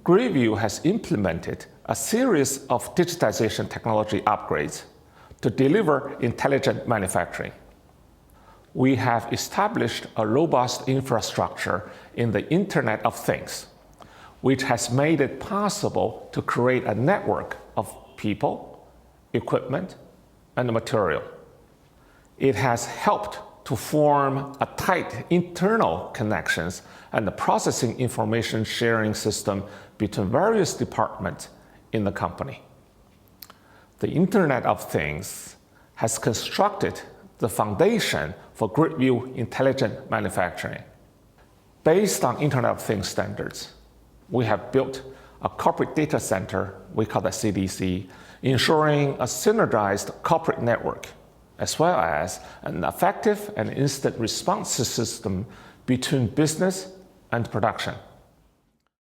Greatview has implemented a series of digitization technology upgrades to deliver intelligent manufacturing. We have established a robust infrastructure in the Internet of Things, which has made it possible to create a network of people, equipment, and material. It has helped to form a tight internal connections and the processing information sharing system between various departments in the company. The Internet of Things has constructed the foundation for Greatview intelligent manufacturing. Based on Internet of Things standards, we have built a corporate data center, we call that CDC, ensuring a synergized corporate network, as well as an effective and instant response system between business and production.